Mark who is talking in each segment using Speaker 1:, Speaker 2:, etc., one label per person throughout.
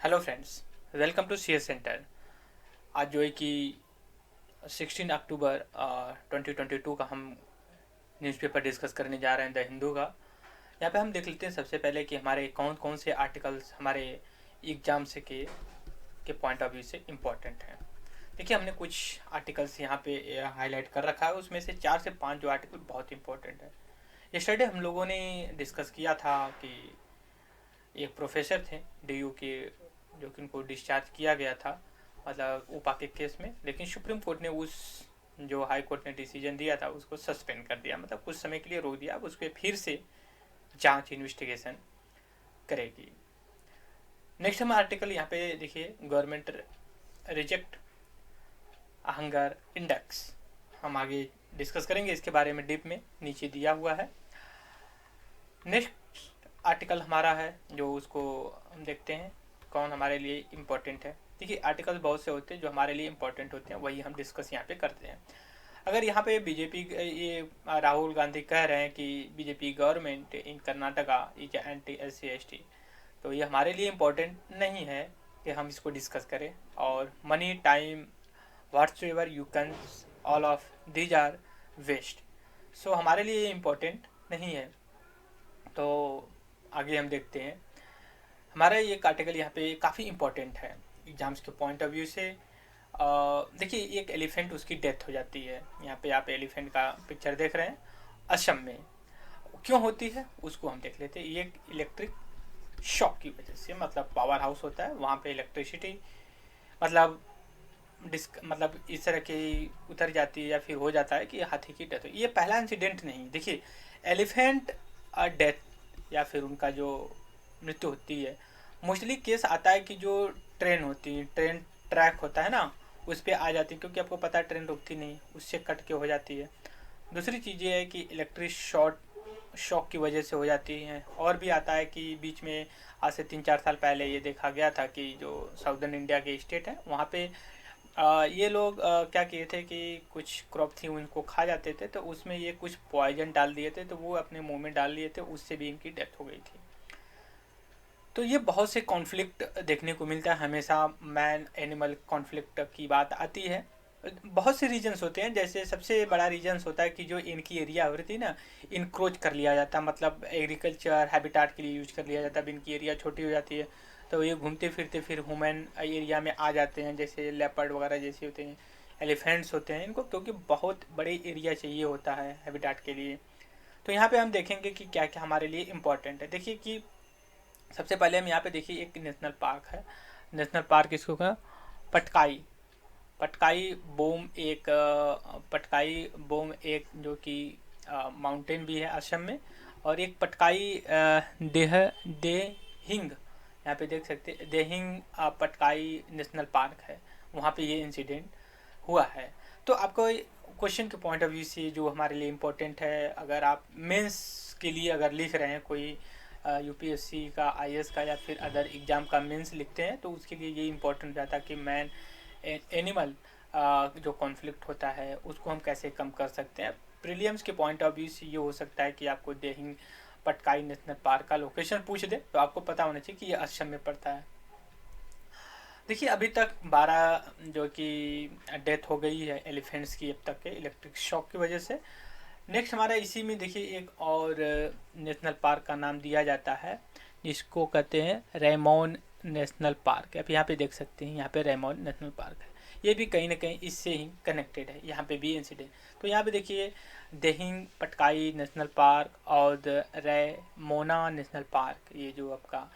Speaker 1: Hello friends, welcome to C S centre. आज जो है कि 16 अक्टूबर 2022 का हम न्यूज़पेपर डिस्कस करने जा रहे हैं, द हिंदू का। यहाँ पे हम देख लेते हैं सबसे पहले कि हमारे कौन कौन से आर्टिकल्स हमारे एग्जाम से के पॉइंट ऑफ व्यू से इम्पोर्टेंट हैं। देखिए, हमने कुछ आर्टिकल्स यहाँ पे हाईलाइट कर रखा है। उसमें से 4 से 5 जो आर्टिकल बहुत इंपॉर्टेंट है। यस्टरडे हम लोगों ने डिस्कस किया था कि एक प्रोफेसर थे डीयू के, जो कि उनको डिस्चार्ज किया गया था, मतलब ऊपा के केस में। लेकिन सुप्रीम कोर्ट ने उस जो हाई कोर्ट ने डिसीजन दिया था उसको सस्पेंड कर दिया, मतलब कुछ समय के लिए रोक दिया। अब उस पर फिर से जांच इन्वेस्टिगेशन करेगी। नेक्स्ट हम आर्टिकल यहाँ पे देखिए, गवर्नमेंट रिजेक्ट हंगर इंडेक्स। हम आगे डिस्कस करेंगे इसके बारे में डीप में, नीचे दिया हुआ है। नेक्स्ट आर्टिकल हमारा है जो उसको हम देखते हैं कौन हमारे लिए इम्पोर्टेंट है। देखिए, आर्टिकल्स बहुत से होते हैं जो हमारे लिए इम्पोर्टेंट होते हैं, वही हम डिस्कस यहाँ पे करते हैं। अगर यहाँ पे बीजेपी, ये राहुल गांधी कह रहे हैं कि BJP government in Karnataka is anti SC ST, तो ये हमारे लिए इम्पोर्टेंट नहीं है कि हम इसको डिस्कस करें। और money, time, what's ever you can, all of these are waste. So हमारे लिए ये इम्पोर्टेंट नहीं है। तो आगे हम देखते हैं। हमारा ये आर्टिकल यहाँ पे काफ़ी इम्पोर्टेंट है एग्जाम्स के पॉइंट ऑफ व्यू से। देखिए, एक एलिफेंट, उसकी डेथ हो जाती है। यहाँ पे आप एलिफेंट का पिक्चर देख रहे हैं, असम में। क्यों होती है उसको हम देख लेते हैं। ये इलेक्ट्रिक शॉक की वजह से, मतलब पावर हाउस होता है वहाँ पे इलेक्ट्रिसिटी मतलब मतलब इस तरह की उतर जाती है या फिर हो जाता है कि हाथी की डेथ हो। ये पहला इंसिडेंट नहीं। देखिए, एलिफेंट डेथ या फिर उनका जो मृत्यु होती है, मोस्टली केस आता है कि जो ट्रेन होती है, ट्रेन ट्रैक होता है ना, उस पर आ जाती है। क्योंकि आपको पता है ट्रेन रुकती नहीं, उससे कट के हो जाती है। दूसरी चीज़ ये है कि इलेक्ट्रिक शॉक की वजह से हो जाती हैं। और भी आता है कि बीच में आज से 3-4 साल पहले ये देखा गया था कि जो साउदर्न इंडिया के स्टेट हैं वहाँ पे ये लोग क्या किए थे कि कुछ क्रॉप थी उनको खा जाते थे, तो उसमें ये कुछ पॉइजन डाल दिए थे, तो वो अपने मुंह में डाल लिए थे, उससे भी इनकी डेथ हो गई थी। तो ये बहुत से कॉन्फ्लिक्ट देखने को मिलता है हमेशा। मैन एनिमल कॉन्फ्लिक्ट की बात आती है। बहुत से रीजन्स होते हैं। जैसे सबसे बड़ा रीजन्स होता है कि जो इनकी एरिया होती है ना, इनक्रोच कर लिया जाता है, मतलब एग्रीकल्चर हैबिटाट के लिए यूज कर लिया जाता है। अब इनकी एरिया छोटी हो जाती है तो ये घूमते फिरते फिर ह्यूमन एरिया में आ जाते हैं, जैसे लेपर्ड वगैरह जैसे होते हैं, एलिफेंट्स होते हैं इनको, क्योंकि बहुत बड़े एरिया चाहिए होता है हैबिटाट के लिए। तो यहाँ पे हम देखेंगे कि क्या क्या हमारे लिए इम्पोर्टेंट है। देखिए कि सबसे पहले हम यहाँ पे देखिए, एक नेशनल पार्क है। नेशनल पार्क इसको कहा, पटकाई। पटकाई बोम एक पटकाई बोम एक जो कि माउंटेन भी है असम में। और एक पटकाई देह देहिंग, यहाँ पे देख सकते हैं देहिंग पटकाई नेशनल पार्क है। वहाँ पे ये इंसिडेंट हुआ है। तो आपको क्वेश्चन के पॉइंट ऑफ व्यू से जो हमारे लिए इम्पोर्टेंट है, अगर आप मेंस के लिए अगर लिख रहे हैं कोई UPSC का, IAS का या फिर अदर एग्ज़ाम का मेंस लिखते हैं, तो उसके लिए ये इम्पोर्टेंट रहता है कि मैन एनिमल जो कॉन्फ्लिक्ट होता है उसको हम कैसे कम कर सकते हैं। प्रीलियम्स के पॉइंट ऑफ व्यू से ये हो सकता है कि आपको देहिंग पटकाई नेशनल पार्क का लोकेशन पूछ दे, तो आपको पता होना चाहिए कि ये असम में पड़ता है। देखिए, अभी तक 12 जो कि डेथ हो गई है एलिफेंट्स की अब तक के इलेक्ट्रिक शॉक की वजह से। नेक्स्ट हमारा इसी में देखिए एक और नेशनल पार्क का नाम दिया जाता है, जिसको कहते हैं रेमोन नेशनल पार्क। अब यहाँ पे देख सकते हैं, यहाँ पे रेमोन नेशनल पार्क है। ये भी कहीं ना कहीं इससे ही कनेक्टेड है। यहाँ पे भी इंसिडेंट, तो यहाँ पे देखिए देहिंग पटकाई नेशनल पार्क और रेमोना नेशनल पार्क, ये जो आपका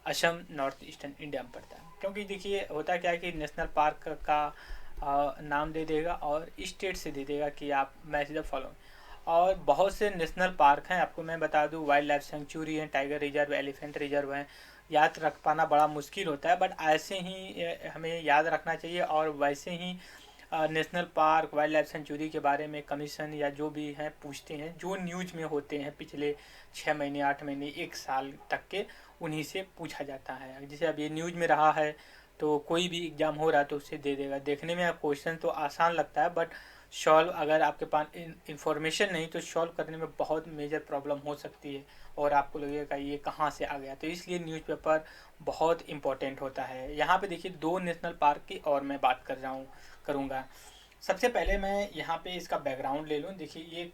Speaker 1: असम नॉर्थ ईस्टर्न इंडिया में पड़ता है। क्योंकि देखिए होता क्या है कि नेशनल पार्क का नाम दे देगा और स्टेट से दे देगा कि आप मैच द फॉलोइंग। और बहुत से नेशनल पार्क हैं, आपको मैं बता दूं, वाइल्ड लाइफ सेंचुरी है, टाइगर रिजर्व, एलिफेंट रिजर्व है। याद रख पाना बड़ा मुश्किल होता है, बट ऐसे ही हमें याद रखना चाहिए। और वैसे ही national park, wild life sanctuary के बारे में कमीशन या जो भी हैं पूछते हैं, जो न्यूज़ में होते हैं पिछले 6 महीने, 8 महीने, 1 साल तक के, उन्हीं से पूछा जाता है। जैसे अब ये न्यूज़ में रहा है तो कोई भी एग्ज़ाम हो रहा है तो उससे दे देगा। देखने में क्वेश्चन तो आसान लगता है, बट सॉल्व, अगर आपके पास इंफॉर्मेशन नहीं तो सॉल्व करने में बहुत मेजर प्रॉब्लम हो सकती है और आपको लगेगा ये कहाँ से आ गया। तो इसलिए न्यूज़पेपर बहुत इम्पोर्टेंट होता है। यहाँ पे देखिए 2 नेशनल पार्क की और मैं बात करूँगा। सबसे पहले मैं यहाँ पे इसका बैकग्राउंड ले लूँ। देखिए ये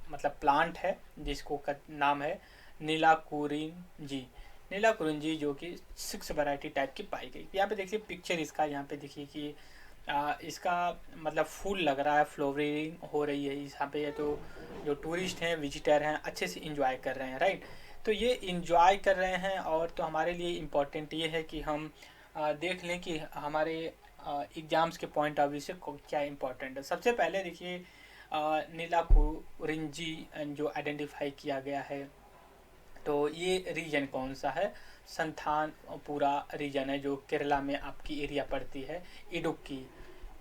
Speaker 1: मतलब प्लांट है जिसको नाम है नीलाकुरिंजी। नीलाकुरिंजी जो कि 6 वैरायटी टाइप की पाई गई। यहाँ पे देखिए पिक्चर इसका, यहाँ पे देखिए कि इसका मतलब फूल लग रहा है, फ्लोवरिंग हो रही है यहाँ पे। तो जो टूरिस्ट हैं, विजिटर हैं, अच्छे से इंजॉय कर रहे हैं, राइट। तो ये इंजॉय कर रहे हैं और तो हमारे लिए इम्पोर्टेंट ये है कि हम देख लें कि हमारे एग्ज़ाम्स के पॉइंट ऑफ व्यू से क्या इम्पोर्टेंट है। सबसे पहले देखिए नीलाकुरिंजी जो आइडेंटिफाई किया गया है, तो ये रीजन कौन सा है? संथान पूरा रीजन है जो केरला में आपकी एरिया पड़ती है, इडुक्की,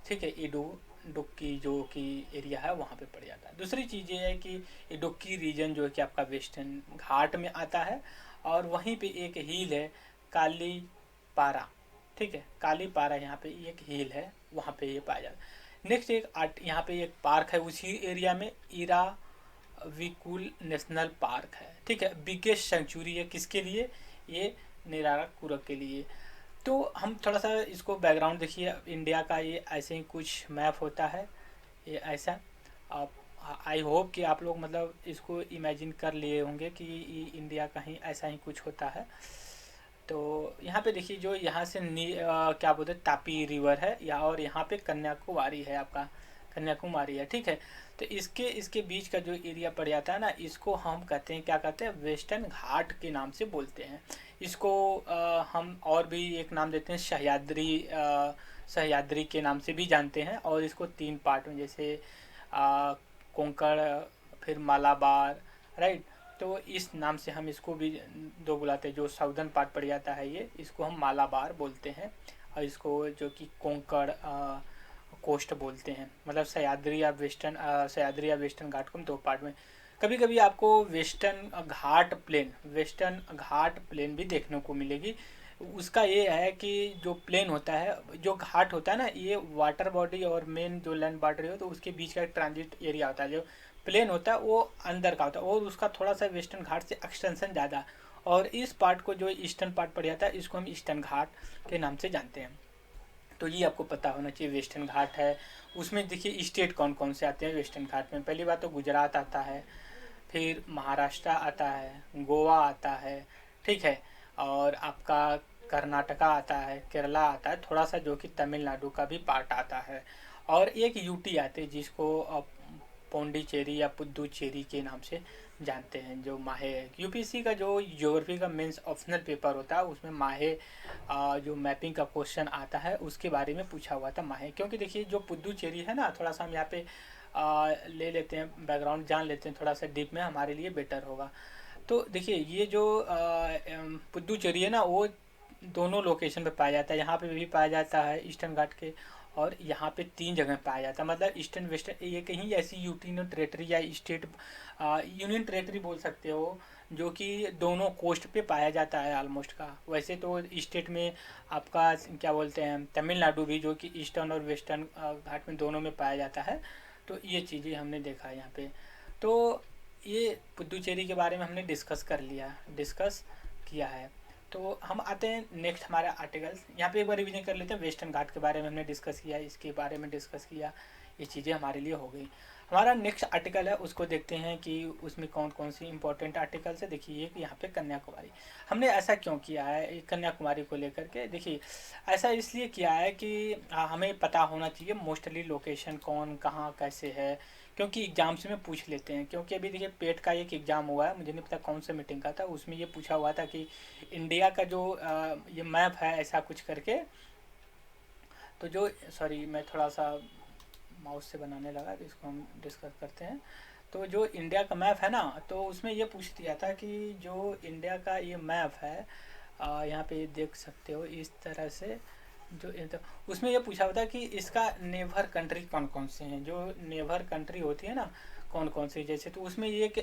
Speaker 1: ठीक है। इडुक्की जो कि एरिया है वहाँ पे पड़ जाता है। दूसरी चीज़ ये है कि इडुक्की रीजन जो है कि आपका वेस्टर्न घाट में आता है और वहीं पे एक हिल है काली पारा, ठीक है। काली पारा यहाँ पे एक हिल है, वहाँ पे ये पाया जाता है। नेक्स्ट एक यहाँ पे एक पार्क है उसी एरिया में, इरा विकुल नेशनल पार्क है, ठीक है। बिगेस्ट सेंचुरी है किसके लिए? ये नीलाकुरम के लिए। तो हम थोड़ा सा इसको बैकग्राउंड देखिए। इंडिया का ये ऐसे ही कुछ मैप होता है, ये ऐसा। आप आई होप कि आप लोग मतलब इसको इमेजिन कर लिए होंगे कि इंडिया का ही ऐसा ही कुछ होता है। तो यहाँ पे देखिए जो यहाँ से क्या बोलते हैं तापी रिवर है या, और यहाँ पे कन्याकुमारी है, आपका कन्याकुमारी है, ठीक है। तो इसके बीच का जो एरिया पड़ जाता है ना, इसको हम कहते हैं, क्या कहते हैं, वेस्टर्न घाट के नाम से बोलते हैं इसको। हम और भी एक नाम देते हैं सह्याद्री के नाम से भी जानते हैं। और इसको 3 पार्ट में, जैसे कोंकण, फिर मालाबार, राइट। तो इस नाम से हम इसको भी 2 बुलाते हैं। जो साउदर्न पार्ट पड़ जाता है ये, इसको हम मालाबार बोलते हैं और इसको जो कि कोंकण कोस्ट बोलते हैं। मतलब सह्याद्री या वेस्टर्न घाट को हम 2 पार्ट में। कभी कभी आपको वेस्टर्न घाट प्लेन भी देखने को मिलेगी। उसका ये है कि जो प्लेन होता है, जो घाट होता है ना, ये वाटर बॉडी और मेन जो लैंड बॉर्डर हो तो उसके बीच का एक ट्रांजिट एरिया होता है। जो प्लेन होता है वो अंदर का होता है और उसका थोड़ा सा वेस्टर्न घाट से एक्सटेंशन ज़्यादा। और इस पार्ट को जो ईस्टर्न पार्ट पड़ जाता है, इसको हम ईस्टर्न घाट के नाम से जानते हैं। तो ये आपको पता होना चाहिए। वेस्टर्न घाट है, उसमें देखिए स्टेट कौन कौन से आते हैं वेस्टर्न घाट में। पहली बात तो गुजरात आता है, फिर महाराष्ट्र आता है, गोवा आता है, ठीक है। और आपका कर्नाटका आता है, केरला आता है, थोड़ा सा जो कि तमिलनाडु का भी पार्ट आता है। और एक यूटी आते हैं जिसको पौंडीचेरी या पुद्दुचेरी के नाम से जानते हैं। जो माहे यूपीएससी का जो ज्योग्राफी का मेंस ऑप्शनल पेपर होता है उसमें माहे जो मैपिंग का क्वेश्चन आता है उसके बारे में पूछा हुआ था माहे। क्योंकि देखिए जो पुद्दुचेरी है ना, थोड़ा सा हम यहाँ पे ले लेते हैं, बैकग्राउंड जान लेते हैं थोड़ा सा डीप में, हमारे लिए बेटर होगा। तो देखिए ये जो पुद्दुचेरी है ना, वो दोनों लोकेशन पे पाया जाता है। यहाँ पे भी पाया जाता है ईस्टर्न घाट के, और यहाँ पे 3 जगह पाया जाता है। मतलब ईस्टर्न वेस्टर्न, ये कहीं ऐसी यूनियन टेरेटरी या स्टेट यूनियन टेरेटरी बोल सकते हो जो कि दोनों कोस्ट पे पाया जाता है ऑलमोस्ट का। वैसे तो स्टेट में आपका क्या बोलते हैं तमिलनाडु भी, जो कि ईस्टर्न और वेस्टर्न घाट में दोनों में पाया जाता है। तो ये चीज़ें हमने देखा है यहाँ पे। तो ये पुद्दुचेरी के बारे में हमने डिस्कस किया है। तो हम आते हैं नेक्स्ट हमारे आर्टिकल्स। यहाँ पे एक बार रिवीजन कर लेते हैं। वेस्टर्न घाट के बारे में हमने डिस्कस किया, इसके बारे में डिस्कस किया, ये चीज़ें हमारे लिए हो गई। हमारा नेक्स्ट आर्टिकल है, उसको देखते हैं कि उसमें कौन कौन सी इंपॉर्टेंट आर्टिकल्स है। देखिए यहाँ पे कन्याकुमारी, हमने ऐसा क्यों किया है कन्याकुमारी को लेकर के? देखिए ऐसा इसलिए किया है कि हमें पता होना चाहिए मोस्टली लोकेशन कौन कहाँ कैसे है, क्योंकि एग्जाम्स में पूछ लेते हैं। क्योंकि अभी देखिए पेट का एक एग्ज़ाम हुआ है, मुझे नहीं पता कौन सा मीटिंग का था, उसमें ये पूछा हुआ था कि इंडिया का जो ये मैप है ऐसा कुछ करके। तो जो सॉरी मैं थोड़ा सा माउस से बनाने लगा, तो इसको हम डिस्कस करते हैं। तो जो इंडिया का मैप है ना, तो उसमें ये पूछ दिया था कि जो इंडिया का ये मैप है, यहाँ पे देख सकते हो इस तरह से, जो उसमें ये पूछा होता है कि इसका नेबर कंट्री कौन कौन से हैं। जो नेबर कंट्री होती है ना कौन कौन सी, जैसे तो उसमें ये कि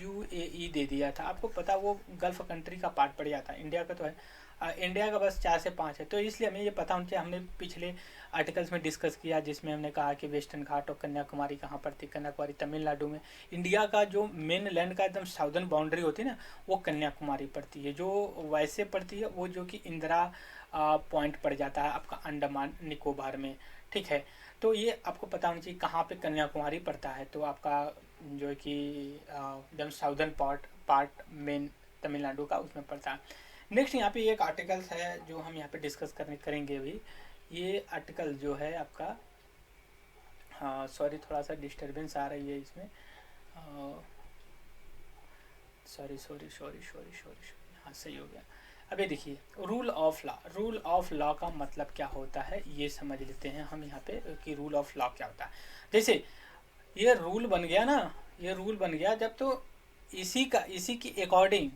Speaker 1: UAE दे दिया था। आपको पता वो गल्फ़ कंट्री का पार्ट पड़ जाता है, इंडिया का तो है। इंडिया का बस 4 से 5 है। तो इसलिए हमें ये पता होना चाहिए। हमने पिछले आर्टिकल्स में डिस्कस किया जिसमें हमने कहा कि वेस्टर्न घाट और कन्याकुमारी कहाँ पड़ती है। कन्याकुमारी तमिलनाडु में। इंडिया का जो मेन लैंड का एकदम साउदर्न बाउंड्री होती है ना, वो कन्याकुमारी पड़ती है। जो वैसे पड़ती है वो जो कि इंदिरा पॉइंट पड़ जाता है आपका अंडमान निकोबार में, ठीक है। तो ये आपको पता होना चाहिए कहाँ पे कन्याकुमारी पड़ता है। तो आपका जो है कि एकदम साउदर्न पार्ट मेन तमिलनाडु का उसमें पड़ता है। नेक्स्ट यहाँ पे एक आर्टिकल्स है जो हम यहाँ पे डिस्कस करेंगे अभी। ये आर्टिकल जो है आपका, हाँ सॉरी थोड़ा सा डिस्टरबेंस आ रही है इसमें, sorry sorry sorry sorry sorry, हाँ सही हो गया। अभी देखिए rule of law. Rule of law का मतलब क्या होता है ये समझ लेते हैं हम यहाँ पे कि रूल ऑफ लॉ क्या होता है। जैसे ये रूल बन गया ना, ये रूल बन गया जब, तो इसी की अकॉर्डिंग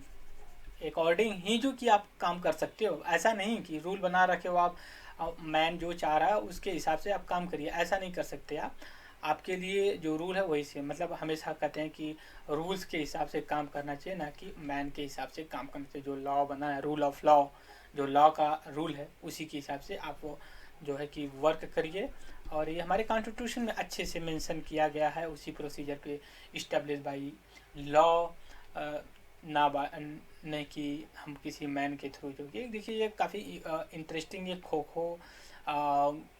Speaker 1: ही जो कि आप काम कर सकते हो। ऐसा नहीं कि रूल बना रखे हो आप, मैन जो चाह रहा है उसके हिसाब से आप काम करिए, ऐसा नहीं कर सकते आप। आपके लिए जो रूल है वही से, मतलब हमेशा कहते हैं कि रूल्स के हिसाब से काम करना चाहिए, ना कि मैन के हिसाब से काम करना चाहिए। जो लॉ बना है, रूल ऑफ लॉ, जो लॉ का रूल है उसी के हिसाब से आप वो जो है कि वर्क करिए। और ये हमारे कॉन्स्टिट्यूशन में अच्छे से मेंशन किया गया है, उसी प्रोसीजर पे इस्टेब्लिश बाई लॉ, ना नहीं कि हम किसी मैन के थ्रू। जो कि देखिए ये काफ़ी इंटरेस्टिंग ये खो खो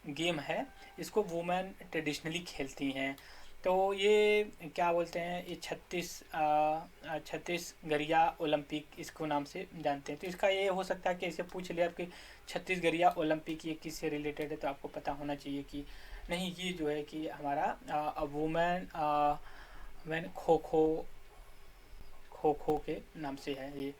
Speaker 1: गेम है। इसको वुमेन ट्रेडिशनली खेलती हैं। तो ये क्या बोलते हैं, ये 36 गरिया ओलंपिक इसको नाम से जानते हैं। तो इसका ये हो सकता है कि इसे पूछ लिया आपके 36 गरिया ओलंपिक ये किससे रिलेटेड है, तो आपको पता होना चाहिए कि नहीं, ये जो है कि हमारा वुमेन वैन खो खो के नाम से है ये।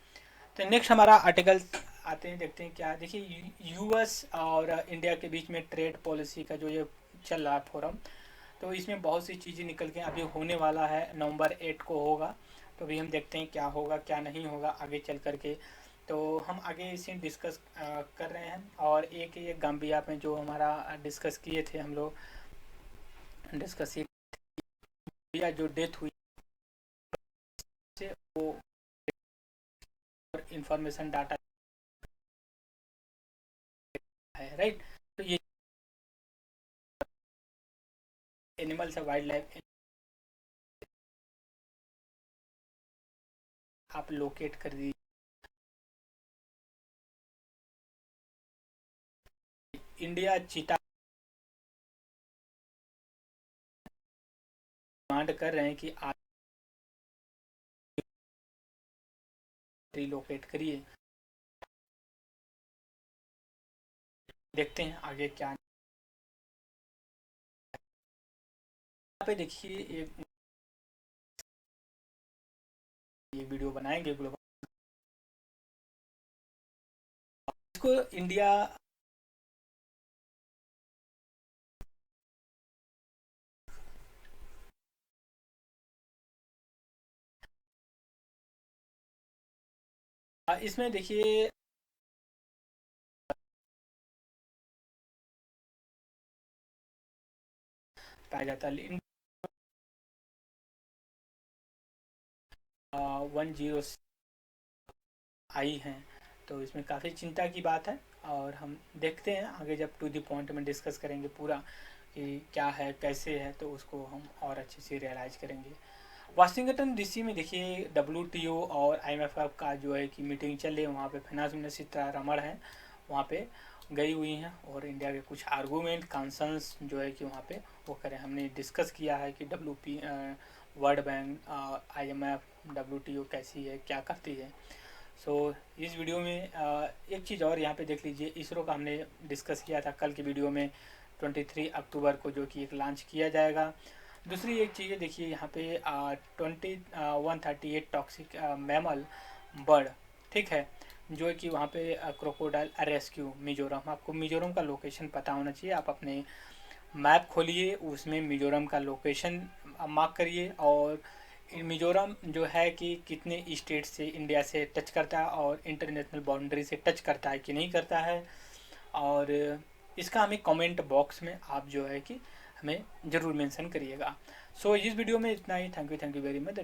Speaker 1: तो नेक्स्ट हमारा आर्टिकल आते हैं, देखते हैं क्या। देखिए यूएस और इंडिया के बीच में ट्रेड पॉलिसी का जो ये चल रहा है फोरम, तो इसमें बहुत सी चीज़ें निकल के अभी होने वाला है, नवंबर 8 को होगा। तो अभी हम देखते हैं क्या होगा क्या नहीं होगा आगे चल करके। तो हम आगे इसे डिस्कस कर रहे हैं। और एक ये गाम्बिया में जो हमारा डिस्कस किए थे हम लोग, डिस्कस किया जो डेथ हुई से वो इंफॉर्मेशन डाटा है, राइट। तो ये एनिमल्स है, वाइल्ड लाइफ आप लोकेट कर दीजिए। इंडिया चीता डिमांड कर रहे हैं कि आप रिलोकेट करिए। देखते हैं आगे क्या। यहाँ पे देखिए ये वीडियो बनाएंगे ग्लोबल, इसको इंडिया इसमें देखिए पाया जाता है 10 आई हैं। तो इसमें काफ़ी चिंता की बात है। और हम देखते हैं आगे जब टू द पॉइंट में डिस्कस करेंगे पूरा कि क्या है कैसे है, तो उसको हम और अच्छे से रियलाइज करेंगे। वाशिंगटन डीसी में देखिए WTO और IMF का जो है कि मीटिंग चल रही है। वहाँ पे फाइनेंस मिनिस्टर सीतारमण है, वहाँ पे गई हुई हैं। और इंडिया के कुछ आर्गूमेंट कंसर्न्स जो है कि वहाँ पे वो करें। हमने डिस्कस किया है कि वर्ल्ड बैंक, IMF, WTO कैसी है, क्या करती है। सो इस वीडियो में एक चीज़ और यहाँ पे देख लीजिए, इसरो का हमने डिस्कस किया था कल की वीडियो में, 23 अक्टूबर को जो कि एक लॉन्च किया जाएगा। दूसरी एक चीज़ देखिए यहाँ पे 138 टॉक्सिक मैमल बर्ड, ठीक है, जो है कि वहाँ पे क्रोकोडाइल रेस्क्यू मिजोरम। आपको मिजोरम का लोकेशन पता होना चाहिए। आप अपने मैप खोलिए, उसमें मिजोरम का लोकेशन मार्क करिए। और मिजोरम जो है कि कितने स्टेट से इंडिया से टच करता है और इंटरनेशनल बाउंड्री से टच करता है कि नहीं करता है। और इसका हमें कमेंट बॉक्स में आप जो है कि हमें ज़रूर मेंशन करिएगा। सो इस वीडियो में इतना ही। Thank you very much.